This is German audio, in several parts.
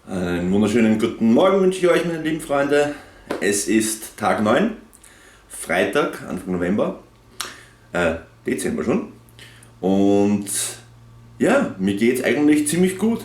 Einen wunderschönen guten Morgen wünsche ich euch, meine lieben Freunde. Es ist Tag 9, Freitag, Anfang November, Dezember schon. Und ja, mir geht es eigentlich ziemlich gut.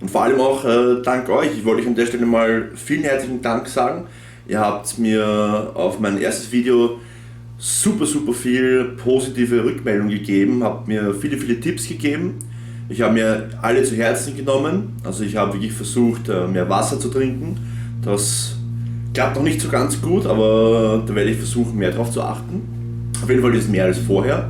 Und vor allem auch dank euch. Ich wollte euch an der Stelle mal vielen herzlichen Dank sagen. Ihr habt mir auf mein erstes Video super viel positive Rückmeldung gegeben, habt mir viele Tipps gegeben. Ich habe mir alle zu Herzen genommen, also ich habe wirklich versucht, mehr Wasser zu trinken. Das klappt noch nicht so ganz gut, aber da werde ich versuchen, mehr darauf zu achten. Auf jeden Fall ist es mehr als vorher.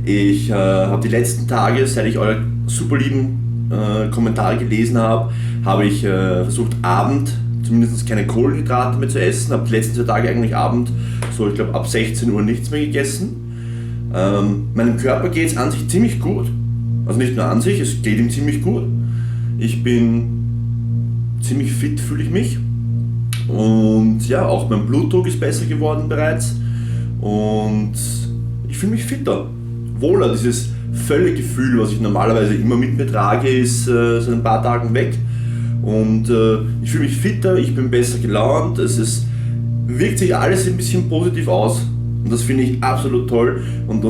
Ich habe die letzten Tage, seit ich eure super lieben Kommentare gelesen habe, habe ich versucht, Abend zumindest keine Kohlenhydrate mehr zu essen. Habe die letzten 2 Tage eigentlich Abend, so ich glaube ab 16 Uhr nichts mehr gegessen. Meinem Körper geht es an sich ziemlich gut. Also nicht nur an sich, es geht ihm ziemlich gut. Ich bin ziemlich fit, fühle ich mich. Und ja, auch mein Blutdruck ist besser geworden bereits. Und ich fühle mich fitter, wohler. Dieses Völlegefühl, was ich normalerweise immer mit mir trage, ist seit ein paar Tagen weg. Und ich fühle mich fitter, ich bin besser gelaunt. Wirkt sich alles ein bisschen positiv aus. Und das finde ich absolut toll. Und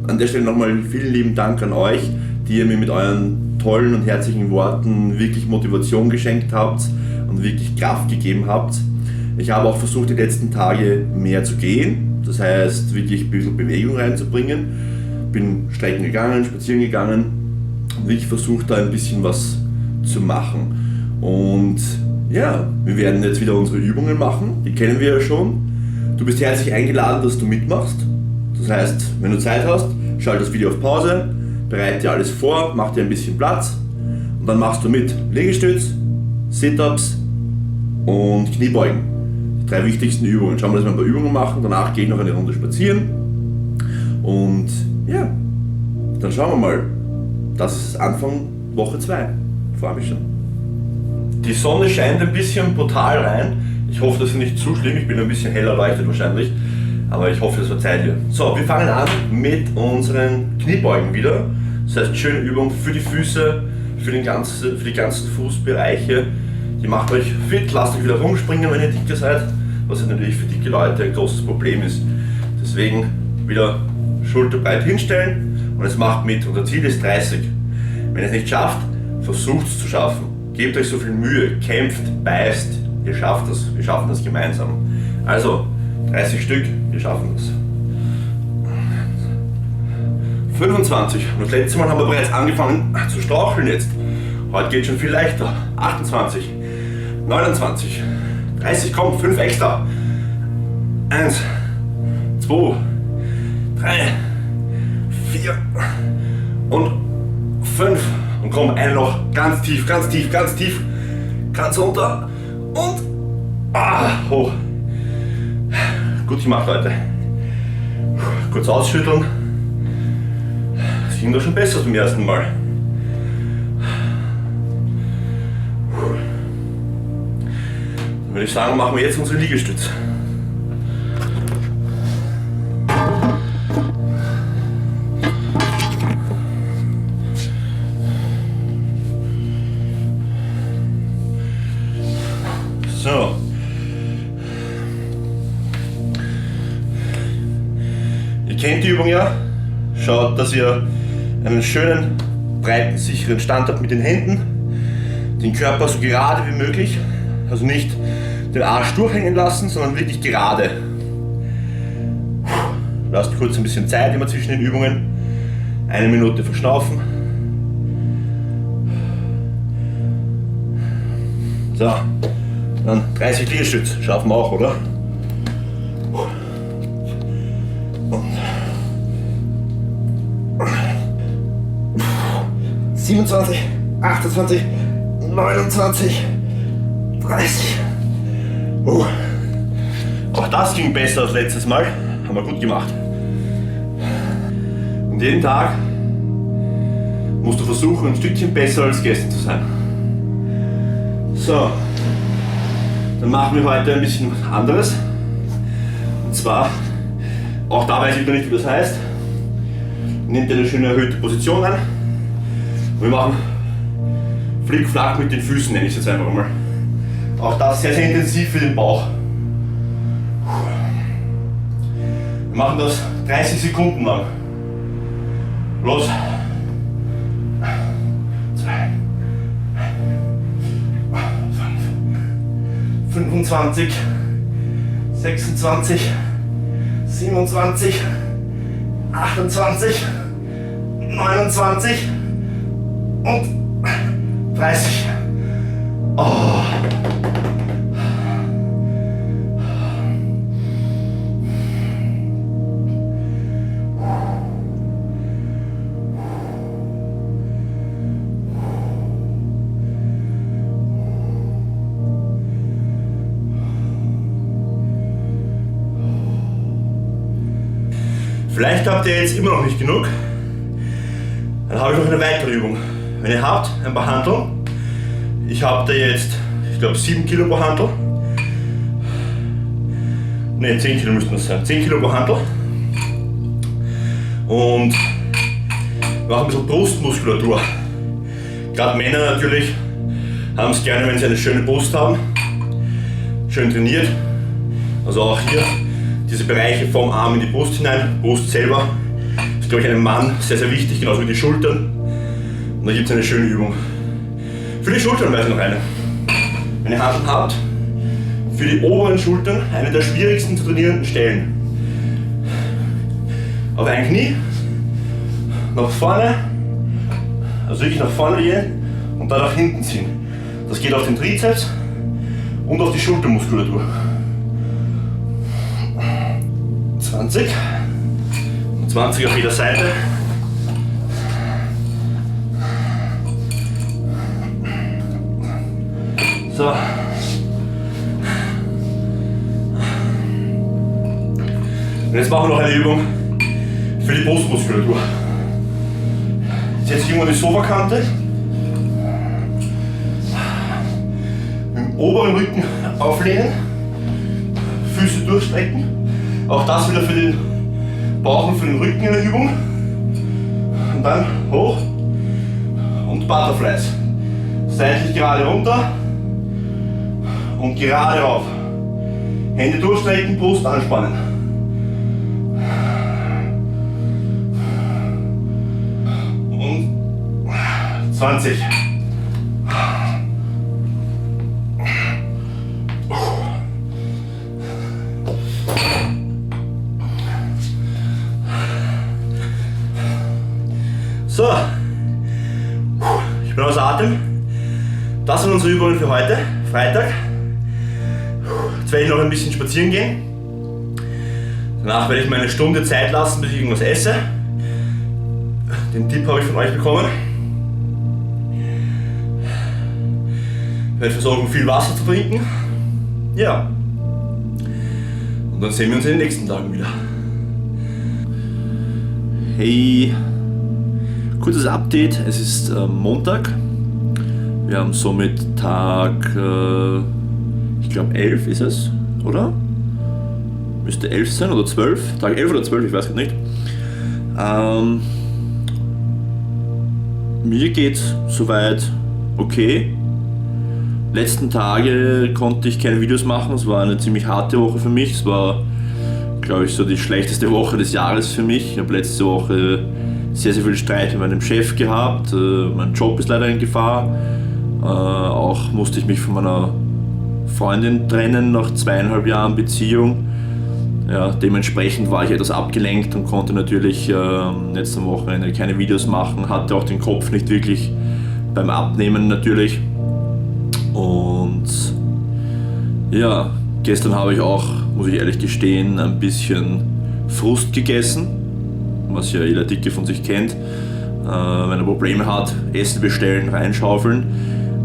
an der Stelle nochmal vielen lieben Dank an euch, die ihr mir mit euren tollen und herzlichen Worten wirklich Motivation geschenkt habt und wirklich Kraft gegeben habt. Ich habe auch versucht, die letzten Tage mehr zu gehen, das heißt wirklich ein bisschen Bewegung reinzubringen. Bin Strecken gegangen, spazieren gegangen und wirklich versucht, da ein bisschen was zu machen. Und ja, wir werden jetzt wieder unsere Übungen machen, die kennen wir ja schon. Du bist herzlich eingeladen, dass du mitmachst. Das heißt, wenn du Zeit hast, schalt das Video auf Pause, bereite dir alles vor, mach dir ein bisschen Platz und dann machst du mit Liegestütz, Sit-Ups und Kniebeugen. Die 3 wichtigsten Übungen. Schauen wir, dass wir ein paar Übungen machen, danach gehe ich noch eine Runde spazieren und ja, dann schauen wir mal. Das ist Anfang Woche 2. Ich freue mich schon. Die Sonne scheint ein bisschen brutal rein. Ich hoffe, das ist nicht zu schlimm, ich bin ein bisschen heller erleuchtet wahrscheinlich. Aber ich hoffe, das verzeiht ihr. So, wir fangen an mit unseren Kniebeugen wieder. Das heißt, schöne Übung für die Füße, für die ganzen Fußbereiche. Die macht euch fit, lasst euch wieder rumspringen, wenn ihr dicker seid. Was ja natürlich für dicke Leute ein großes Problem ist. Deswegen wieder schulterbreit hinstellen und es macht mit. Unser Ziel ist 30. Wenn ihr es nicht schafft, versucht es zu schaffen. Gebt euch so viel Mühe, kämpft, beißt. Ihr schafft das. Wir schaffen das gemeinsam. Also, 30 Stück, wir schaffen das. 25. Und das letzte Mal haben wir bereits angefangen zu straucheln jetzt. Heute geht es schon viel leichter. 28. 29. 30, komm, 5 extra. 1, 2, 3, 4 und 5. Und komm, eine noch. Ganz tief, ganz tief, ganz tief. Ganz runter. Und hoch. Gut gemacht, Leute. Kurz ausschütteln. Das ging doch schon besser beim ersten Mal. Dann würde ich sagen, machen wir jetzt unsere Liegestütze. So. Ihr kennt die Übung ja. Schaut, dass ihr einen schönen, breiten, sicheren Stand habt mit den Händen. Den Körper so gerade wie möglich. Also nicht den Arsch durchhängen lassen, sondern wirklich gerade. Lasst kurz ein bisschen Zeit immer zwischen den Übungen. 1 Minute verschnaufen. So. Dann 30 Liegestütz, schaffen wir auch, oder? Und 27, 28, 29, 30. Auch das ging besser als letztes Mal. Haben wir gut gemacht. Und jeden Tag musst du versuchen, ein Stückchen besser als gestern zu sein. So. Dann machen wir heute ein bisschen was anderes. Und zwar, auch da weiß ich noch nicht, wie das heißt. Nehmt ihr eine schöne erhöhte Position an. Und wir machen Flick-Flack mit den Füßen, nenne ich es jetzt einfach mal. Auch das sehr, sehr intensiv für den Bauch. Wir machen das 30 Sekunden lang. Los. 2, 5, 25, 26, 27, 28, 29 und 30. Oh. Vielleicht habt ihr jetzt immer noch nicht genug, dann habe ich noch eine weitere Übung. Wenn ihr habt, ein paar Hanteln. Ich habe da jetzt, ich glaube 7 Kilo pro Hantel. Ne, 10 Kilo müssten das sein. 10 Kilo pro Hantel. Und wir machen ein bisschen Brustmuskulatur. Gerade Männer natürlich haben es gerne, wenn sie eine schöne Brust haben. Schön trainiert. Also auch hier diese Bereiche vom Arm in die Brust hinein. Brust selber ist, glaube ich, einem Mann sehr, sehr wichtig, genauso wie die Schultern. Und da gibt es eine schöne Übung. Für die Schultern weiß ich noch eine. Wenn ihr Hanteln habt, für die oberen Schultern eine der schwierigsten zu trainierenden Stellen. Auf ein Knie, nach vorne, also wirklich nach vorne gehen und dann nach hinten ziehen. Das geht auf den Trizeps und auf die Schultermuskulatur. 20 und 20 auf jeder Seite. So. Und jetzt machen wir noch eine Übung für die Brustmuskulatur. Jetzt setze ich irgendwo die Sofakante. Mit dem oberen Rücken auflehnen. Füße durchstrecken. Auch das wieder für den Bauch und für den Rücken in der Übung. Und dann hoch und Butterflies. Seitlich gerade runter und gerade rauf. Hände durchstrecken, Brust anspannen. Und 20. So, ich bin außer Atem. Das sind unsere Übungen für heute, Freitag. Jetzt werde ich noch ein bisschen spazieren gehen. Danach werde ich mir eine Stunde Zeit lassen, bis ich irgendwas esse. Den Tipp habe ich von euch bekommen. Ich werde versuchen, viel Wasser zu trinken. Ja. Und dann sehen wir uns in den nächsten Tagen wieder. Hey. Kurzes Update, es ist Montag. Wir haben somit Tag, ich glaube 11 ist es, oder? Müsste 11 sein oder 12, Tag 11 oder 12, ich weiß gar nicht. Mir geht's soweit okay. Letzten Tage konnte ich keine Videos machen, es war eine ziemlich harte Woche für mich. Es war, glaube ich, so die schlechteste Woche des Jahres für mich. Ich habe letzte Woche sehr, sehr viel Streit mit meinem Chef gehabt. Mein Job ist leider in Gefahr. Auch musste ich mich von meiner Freundin trennen nach 2,5 Jahren Beziehung. Ja, dementsprechend war ich etwas abgelenkt und konnte natürlich jetzt am Wochenende keine Videos machen. Hatte auch den Kopf nicht wirklich beim Abnehmen natürlich. Und ja, gestern habe ich auch, muss ich ehrlich gestehen, ein bisschen Frust gegessen, was ja jeder Dicke von sich kennt. Wenn er Probleme hat, Essen bestellen, reinschaufeln.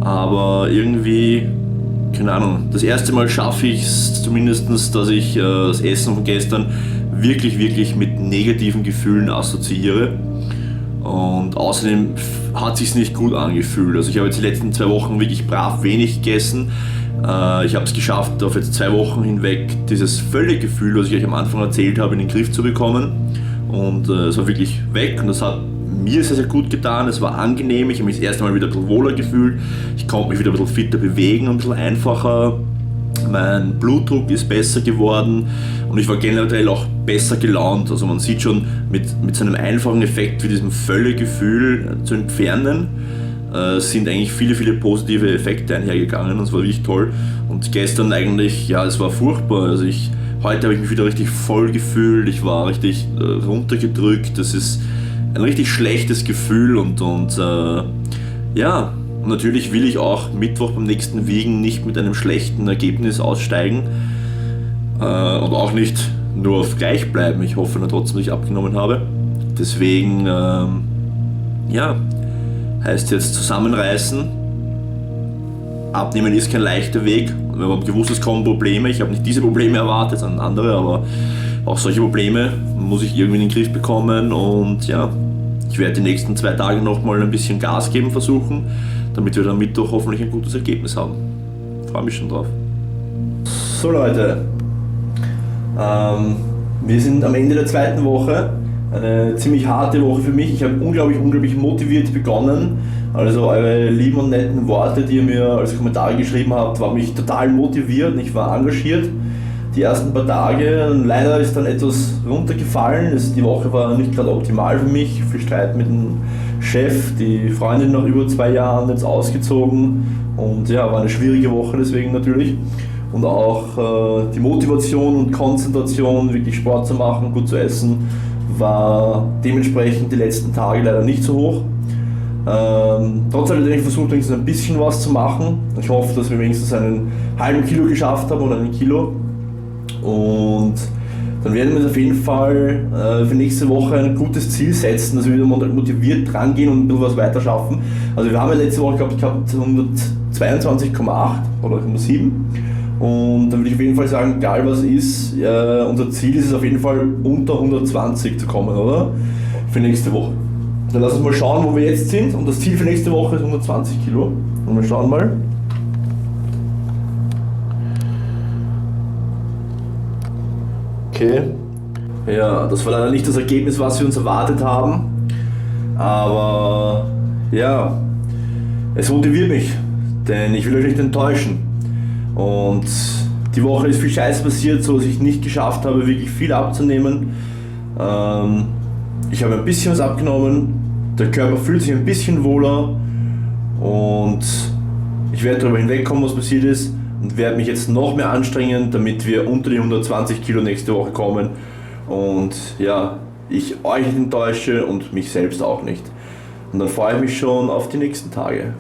Aber irgendwie, keine Ahnung, das erste Mal schaffe ich es zumindest, dass ich das Essen von gestern wirklich mit negativen Gefühlen assoziiere. Und außerdem hat es sich nicht gut angefühlt. Also ich habe jetzt die letzten 2 Wochen wirklich brav wenig gegessen. Ich habe es geschafft, auf jetzt 2 Wochen hinweg dieses Völlegefühl, was ich euch am Anfang erzählt habe, in den Griff zu bekommen. Und es war wirklich weg und das hat mir sehr, sehr gut getan, es war angenehm, ich habe mich das erste Mal wieder ein bisschen wohler gefühlt, ich konnte mich wieder ein bisschen fitter bewegen, ein bisschen einfacher, mein Blutdruck ist besser geworden und ich war generell auch besser gelaunt. Also man sieht schon mit so einem einfachen Effekt wie diesem Völlegefühl zu entfernen, sind eigentlich viele, viele positive Effekte einhergegangen und es war wirklich toll. Und gestern eigentlich, ja, es war furchtbar. Also heute habe ich mich wieder richtig voll gefühlt, ich war richtig runtergedrückt, das ist ein richtig schlechtes Gefühl und ja, und natürlich will ich auch Mittwoch beim nächsten Wiegen nicht mit einem schlechten Ergebnis aussteigen und auch nicht nur auf gleich bleiben. Ich hoffe nur trotzdem, dass ich abgenommen habe. Deswegen, ja, heißt jetzt zusammenreißen. Abnehmen ist kein leichter Weg. Wir haben gewusst, es kommen Probleme. Ich habe nicht diese Probleme erwartet, sondern andere, aber auch solche Probleme muss ich irgendwie in den Griff bekommen und ja, ich werde die nächsten 2 Tage nochmal ein bisschen Gas geben versuchen, damit wir dann Mittwoch hoffentlich ein gutes Ergebnis haben. Ich freue mich schon drauf. So Leute, wir sind am Ende der 2. Woche. Eine ziemlich harte Woche für mich. Ich habe unglaublich motiviert begonnen. Also eure lieben und netten Worte, die ihr mir als Kommentare geschrieben habt, waren mich total motiviert und ich war engagiert die ersten paar Tage. Und leider ist dann etwas runtergefallen. Die Woche war nicht gerade optimal für mich. Viel Streit mit dem Chef, die Freundin nach über 2 Jahren jetzt ausgezogen und ja, war eine schwierige Woche deswegen natürlich. Und auch die Motivation und Konzentration, wirklich Sport zu machen, gut zu essen, war dementsprechend die letzten Tage leider nicht so hoch. Trotzdem habe ich versucht, wenigstens ein bisschen was zu machen. Ich hoffe, dass wir wenigstens einen halben Kilo geschafft haben oder 1 Kilo. Und dann werden wir uns auf jeden Fall für nächste Woche ein gutes Ziel setzen, dass wir wieder motiviert dran gehen und ein bisschen was weiter schaffen. Also wir haben ja letzte Woche gehabt 122,8 oder 107. Und dann würde ich auf jeden Fall sagen, egal was ist, unser Ziel ist es auf jeden Fall unter 120 zu kommen, oder? Für nächste Woche. Dann lass uns mal schauen, wo wir jetzt sind. Und das Ziel für nächste Woche ist 120 Kilo. Und wir schauen mal. Okay. Ja, das war leider nicht das Ergebnis, was wir uns erwartet haben. Aber ja, es motiviert mich, denn ich will euch nicht enttäuschen. Und die Woche ist viel Scheiß passiert, so dass ich nicht geschafft habe, wirklich viel abzunehmen. Ich habe ein bisschen was abgenommen, der Körper fühlt sich ein bisschen wohler und ich werde darüber hinwegkommen, was passiert ist und werde mich jetzt noch mehr anstrengen, damit wir unter die 120 Kilo nächste Woche kommen und ja, ich euch nicht enttäusche und mich selbst auch nicht. Und dann freue ich mich schon auf die nächsten Tage.